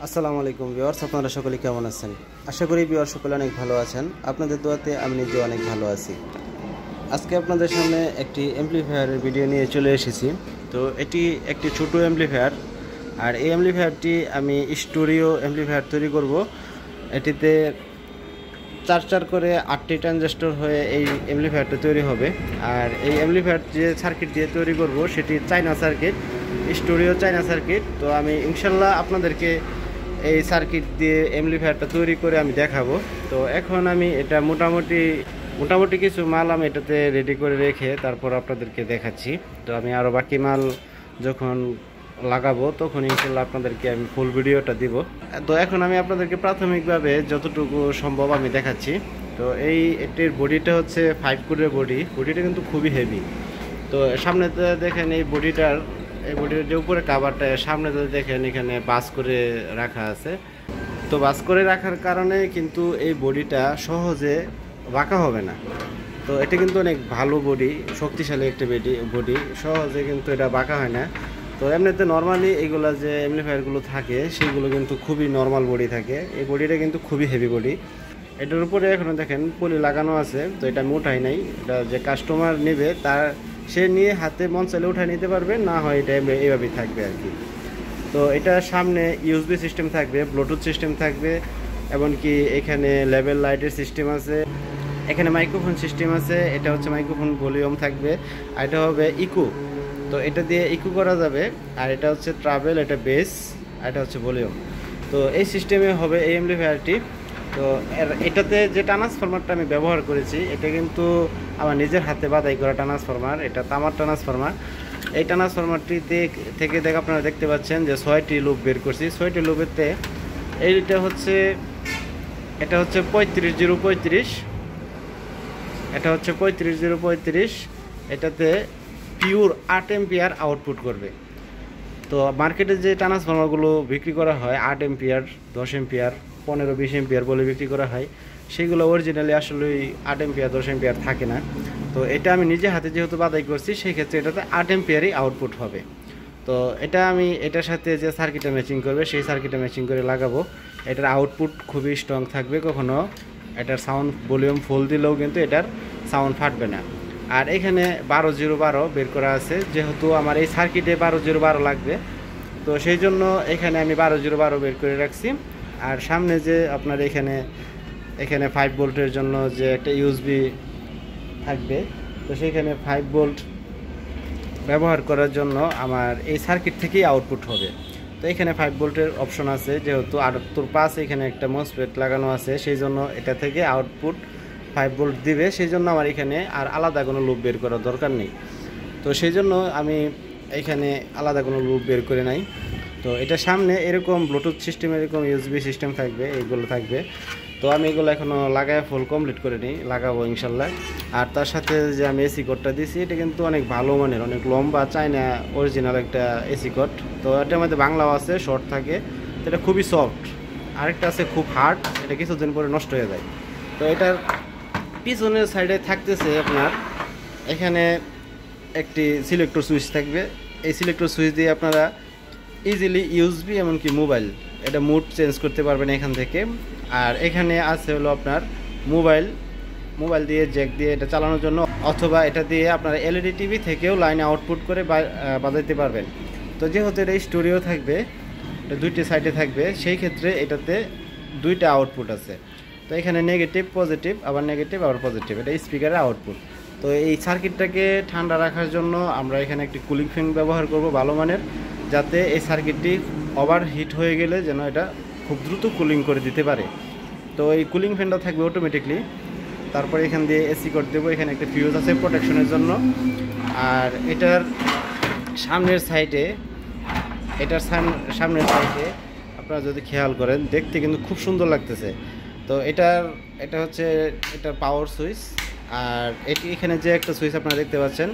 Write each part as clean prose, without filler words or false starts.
আসসালামু আলাইকুম ভিউয়ার্স, আপনারা সকলে কেমন আছেন? আশা করি ভিউয়ার সকলে অনেক ভালো আছেন। আপনাদের দোয়াতে আমি নিজে অনেক ভালো আছি। আজকে আপনাদের সামনে একটি অ্যাম্পলিফায়ারের ভিডিও নিয়ে চলে এসেছি। তো এটি একটি ছোট অ্যাম্পলিফায়ার, আর এই অ্যাম্পলিফায়ারটি আমি স্টুডিও অ্যাম্পলিফায়ার তৈরি করব। এটিতে চার করে 8টি ট্রানজিস্টর হয়ে এই অ্যাম্পলিফায়ারটা তৈরি হবে। আর এই অ্যাম্পলিফায়ার যে সার্কিট দিয়ে তৈরি করব সেটি China circuit, studio China circuit. তো আমি ইনশাল্লাহ আপনাদেরকে এই সার্কিট দিয়ে অ্যাম্পলিফায়ারটা তৈরি করে আমি দেখাবো। তো এখন আমি এটা মোটামুটি কিছু মাল আমি এটাতে রেডি করে রেখে তারপর আপনাদেরকে দেখাচ্ছি। তো আমি আরও বাকি মাল যখন লাগাবো তখন ইনশাল্লাহ আপনাদেরকে আমি ফুল ভিডিওটা দিব। তো এখন আমি আপনাদেরকে প্রাথমিকভাবে যতটুকু সম্ভব আমি দেখাচ্ছি। তো এটির বডিটা হচ্ছে 5 কোরের বডিটা কিন্তু খুবই হেভি। তো সামনেতে দেখেন এই বডিটার যে উপরে কাভারটা, সামনে দেখেন এখানে বাস করে রাখা আছে। তো বাস করে রাখার কারণে কিন্তু এই বডিটা সহজে বাঁকা হবে না। তো এটা কিন্তু অনেক ভালো বডি, শক্তিশালী একটা বডি, সহজে কিন্তু এটা বাঁকা হয় না। তো এমনিতে নর্মালি এইগুলো যে অ্যাম্পলিফায়ারগুলো থাকে সেগুলো কিন্তু খুবই নর্মাল বডি থাকে, এই বডিটা কিন্তু খুবই হেভি বডি। এটার উপরে এখনও দেখেন পলি লাগানো আছে। তো এটা মোটাই নাই, এটা যে কাস্টমার নেবে সে নিয়ে হাতে মন চাইলে উঠায় নিতে পারবে, না হয় এটা এইভাবেই থাকবে আর কি। তো এটা সামনে ইউএসবি সিস্টেম থাকবে, ব্লুটুথ সিস্টেম থাকবে, এমনকি এখানে লেভেল লাইটের সিস্টেম আছে, এখানে মাইক্রোফোন সিস্টেম আছে। এটা হচ্ছে মাইক্রোফোন ভলিউম থাকবে, আর এটা হবে ইকো। তো এটা দিয়ে ইকো করা যাবে। আর এটা হচ্ছে ট্রাভেল, এটা বেস, আর এটা হচ্ছে ভলিউম। তো এই সিস্টেমে হবে এই অ্যাম্পলিফায়ারটি। তো এটাতে যে ট্রান্সফরমারটা আমি ব্যবহার করেছি এটা কিন্তু আমার নিজের হাতে বাদাই করা ট্রান্সফরমার, এটা তামার ট্রান্সফরমার। এই ট্রান্সফরমারটিতে থেকে আপনারা দেখতে পাচ্ছেন যে 6টি লুপ বের করছি। 6টি লুপেতে এটা হচ্ছে 35035, এটা হচ্ছে 35035। এটাতে পিওর 8 এম্পিয়ার আউটপুট করবে। তো মার্কেটে যে ট্রান্সফরমারগুলো বিক্রি করা হয় 8 এম্পিয়ার, 10 এম্পিয়ার, 15-20 এম্পিয়ার বলে বিক্রি করা হয়, সেগুলো অরিজিনালি আসলে 8 এম্পিয়ার 10 এম্পিয়ার থাকে না। তো এটা আমি নিজে হাতে যেহেতু বাদাই করছি সেই ক্ষেত্রে এটাতে 8 এম্পিয়ারই আউটপুট হবে। তো এটা আমি এটার সাথে যে সার্কিটে ম্যাচিং করবে সেই সার্কিটে ম্যাচিং করে লাগাবো। এটার আউটপুট খুবই স্ট্রং থাকবে, কখনো এটার সাউন্ড ভলিউম ফুল দিলেও কিন্তু এটার সাউন্ড ফাটবে না। আর এখানে 12012 বের করা আছে, যেহেতু আমার এই সার্কিটে 12012 লাগবে, তো সেই জন্য এখানে আমি 12012 বের করে রাখছি। আর সামনে যে আপনার এখানে 5 ভোল্টের জন্য যে একটা ইউএসবি থাকবে, তো সেইখানে 5 ভোল্ট ব্যবহার করার জন্য আমার এই সার্কিট থেকেই আউটপুট হবে। তো এখানে 5 ভোল্টের অপশন আছে, যেহেতু 78 এখানে একটা মসফেট লাগানো আছে, সেই জন্য এটা থেকে আউটপুট 5 ভোল্ট দিবে। সেই জন্য আমার এখানে আর আলাদা কোনো লুপ বের করার দরকার নেই। তো সেই জন্য আমি এখানে আলাদা কোনো লুপ বের করে নাই। তো এটা সামনে এরকম ব্লুটুথ সিস্টেম, এরকম ইউএসবি সিস্টেম থাকবে, এইগুলো থাকবে। তো আমি এগুলো এখনও লাগায় ফুল কমপ্লিট করে নিই, লাগাবো ইনশাল্লাহ। আর তার সাথে যে আমি এসি কোডটা দিয়েছি এটা কিন্তু অনেক ভালো মানের, অনেক লম্বা, চায়না অরিজিনাল একটা এসি কোড। তো এটার মধ্যে বাংলাও আছে, শর্ট থাকে। তো এটা খুবই সফট। আরেকটা আছে খুব হার্ড, এটা কিছুদিন পরে নষ্ট হয়ে যায়। তো এটার পিছনের সাইডে থাকতেছে আপনার এখানে একটি সিলেক্টর সুইচ থাকবে। এই সিলেক্টর সুইচ দিয়ে আপনারা ইজিলি ইউএসবি এমনকি মোবাইল এটা মুড চেঞ্জ করতে পারবেন এখান থেকে। আর এখানে আছে হলো আপনার মোবাইল দিয়ে জ্যাক দিয়ে এটা চালানোর জন্য, অথবা এটা দিয়ে আপনারা এলইডি টিভি থেকেও লাইনে আউটপুট করে বাজাইতে পারবেন। তো যেহেতু এটা স্টুডিও থাকবে, এটা 2টি সাইডে থাকবে, সেই ক্ষেত্রে এটাতে 2টা আউটপুট আছে। তো এখানে নেগেটিভ পজিটিভ, আবার নেগেটিভ আবার পজিটিভ, এটা স্পিকারের আউটপুট। তো এই সার্কিটটাকে ঠান্ডা রাখার জন্য আমরা এখানে একটি কুলিং ফ্যান ব্যবহার করব ভালো মানের, যাতে এই সার্কিটটি ওভার হিট হয়ে গেলে যেন এটা খুব দ্রুত কুলিং করে দিতে পারে। তো এই কুলিং ফ্যানটা থাকবে অটোমেটিকলি। তারপরে এখান দিয়ে এসি কোড দেবো, এখানে একটা ফিউজ আছে প্রোটেকশনের জন্য। আর এটার সামনের সাইডে আপনারা যদি খেয়াল করেন দেখতে কিন্তু খুব সুন্দর লাগতেছে। তো এটা হচ্ছে এটার পাওয়ার সুইচ। আর এখানে যে একটা সুইচ আপনারা দেখতে পাচ্ছেন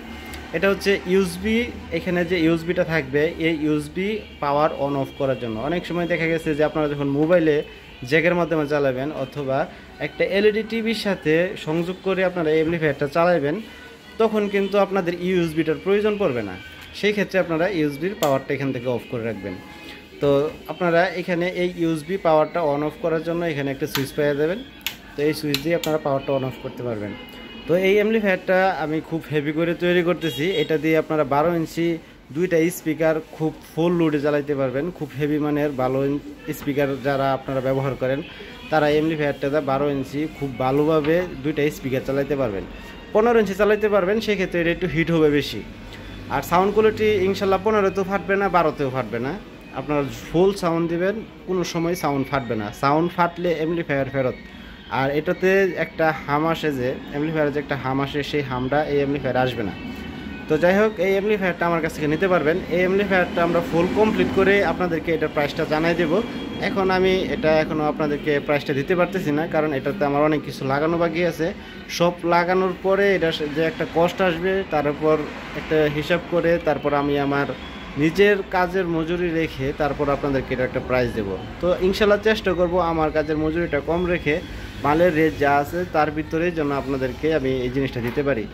এটা হচ্ছে ইউএসবি। এখানে যে ইউএসবিটা থাকবে এই ইউএসবি পাওয়ার অন অফ করার জন্য। অনেক সময় দেখা গেছে যে আপনারা যখন মোবাইলে জ্যাকের মাধ্যমে চালাবেন অথবা একটা এলইডি টিভির সাথে সংযোগ করে আপনারা অ্যাম্পলিফায়ারটা চালাবেন, তখন কিন্তু আপনাদের ইউএসবিটার প্রয়োজন পড়বে না। সেই ক্ষেত্রে আপনারা ইউএসবির পাওয়ারটা এখান থেকে অফ করে রাখবেন। তো আপনারা এখানে এই ইউএসবি পাওয়ারটা অন অফ করার জন্য এখানে একটা সুইচ পেয়ে যাবেন। তো এই সুইচ দিয়ে আপনারা পাওয়ারটা অন অফ করতে পারবেন। তো এই অ্যাম্পলিফায়ারটা আমি খুব হেভি করে তৈরি করতেছি। এটা দিয়ে আপনারা 12 ইঞ্চি দুইটা স্পিকার খুব ফুল লোডে চালাইতে পারবেন। খুব হেভি মানের ভালো স্পিকার যারা আপনারা ব্যবহার করেন তারা অ্যাম্পলিফায়ারটা 12 ইঞ্চি খুব ভালোভাবে দুইটা স্পিকার চালাইতে পারবেন। 15 ইঞ্চি চালাইতে পারবেন, সেক্ষেত্রে এটা একটু হিট হবে বেশি। আর সাউন্ড কোয়ালিটি ইনশাল্লাহ 15তেও ফাটবে না, 12তেও ফাটবে না। আপনারা ফুল সাউন্ড দিবেন, কোনো সময় সাউন্ড ফাটবে না। সাউন্ড ফাটলে অ্যাম্পলিফায়ার ফেরত। আর এটাতে একটা হাম আসে, যে অ্যাম্পলিফায়ারে যে একটা হাম আসে, সেই হামটা এই অ্যাম্পলিফায়ারে আসবে না। তো যাই হোক, এই অ্যাম্পলিফায়ারটা আমার কাছ থেকে নিতে পারবেন। এই অ্যাম্পলিফায়ারটা আমরা ফুল কমপ্লিট করে আপনাদেরকে এটার প্রাইসটা জানাই দেব। এখন আমি এখনও আপনাদেরকে প্রাইসটা দিতে পারতেছি না, কারণ এটাতে আমার অনেক কিছু লাগানো বাকি আছে। সব লাগানোর পরে এটা যে একটা কস্ট আসবে, তার উপর একটা হিসাব করে তারপর আমি আমার নিজের কাজের মজুরি রেখে তারপর আপনাদেরকে এটা একটা প্রাইস দেব। তো ইনশাল্লাহ চেষ্টা করব আমার কাজের মজুরিটা কম রেখে মালের রেট যা আছে তার ভিতরেই যেন আপনাদেরকে আমি এই জিনিসটা দিতে পারি।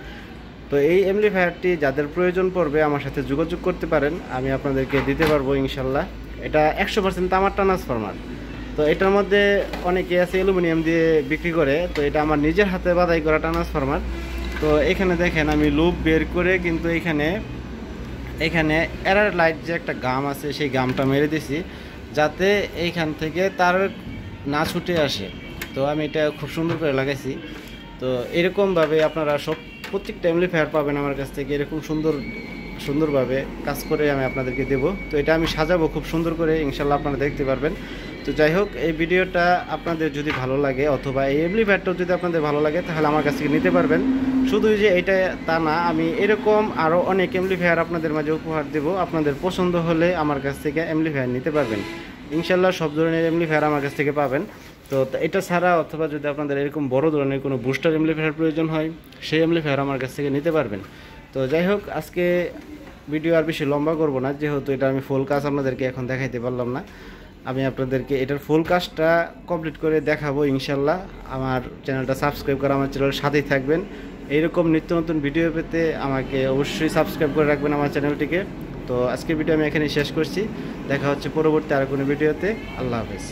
তো এই অ্যাম্পলিফায়ারটি যাদের প্রয়োজন পড়বে আমার সাথে যোগাযোগ করতে পারেন, আমি আপনাদেরকে দিতে পারবো ইনশাল্লাহ। এটা 100% তামার ট্রান্সফরমার। তো এটার মধ্যে অনেকে আছে অ্যালুমিনিয়াম দিয়ে বিক্রি করে, তো এটা আমার নিজের হাতে বাধাই করা ট্রান্সফরমার। তো এখানে দেখেন আমি লুপ বের করে কিন্তু এখানে এরার লাইট যে একটা গাম আছে সেই গামটা মেরে দিছি, যাতে এইখান থেকে তার না ছুটে আসে। তো আমি এটা খুব সুন্দর করে লাগাইছি। তো এরকমভাবে আপনারা প্রত্যেকটা অ্যাম্পলিফায়ার পাবেন আমার কাছ থেকে, এরকম সুন্দরভাবে কাজ করে আমি আপনাদেরকে দেব। তো এটা আমি সাজাবো খুব সুন্দর করে, ইনশাল্লাহ আপনারা দেখতে পারবেন। তো যাই হোক, এই ভিডিওটা আপনাদের যদি ভালো লাগে অথবা এই অ্যাম্পলিফায়ারটাও যদি আপনাদের ভালো লাগে তাহলে আমার কাছ থেকে নিতে পারবেন। শুধু যে এটা তা না, আমি এরকম আরও অনেক অ্যাম্পলিফায়ার আপনাদের মাঝে উপহার দেব। আপনাদের পছন্দ হলে আমার কাছ থেকে অ্যাম্পলিফায়ার নিতে পারবেন। ইনশাল্লাহ সব ধরনের অ্যাম্পলিফায়ার আমার কাছ থেকে পাবেন। তো এটা ছাড়া অথবা যদি আপনাদের এরকম বড় ধরনের কোনো বুস্টার অ্যাম্পলিফায়ার প্রয়োজন হয়, সেই অ্যাম্পলিফায়ার আমার কাছ থেকে নিতে পারবেন। তো যাই হোক, আজকে ভিডিও আর বেশি লম্বা করব না, যেহেতু এটা আমি ফুল কাজ আপনাদেরকে এখন দেখাইতে পারলাম না। আমি আপনাদেরকে এটার ফুল কাজটা কমপ্লিট করে দেখাবো ইনশাল্লাহ। আমার চ্যানেলটা সাবস্ক্রাইব করে আমার চ্যানেলের সাথেই থাকবেন। এইরকম নিত্য নতুন ভিডিও পেতে আমাকে অবশ্যই সাবস্ক্রাইব করে রাখবেন আমার চ্যানেলটিকে। তো আজকের ভিডিও আমি এখানেই শেষ করছি। দেখা হচ্ছে পরবর্তী আর কোনো ভিডিওতে। আল্লাহ হাফেজ।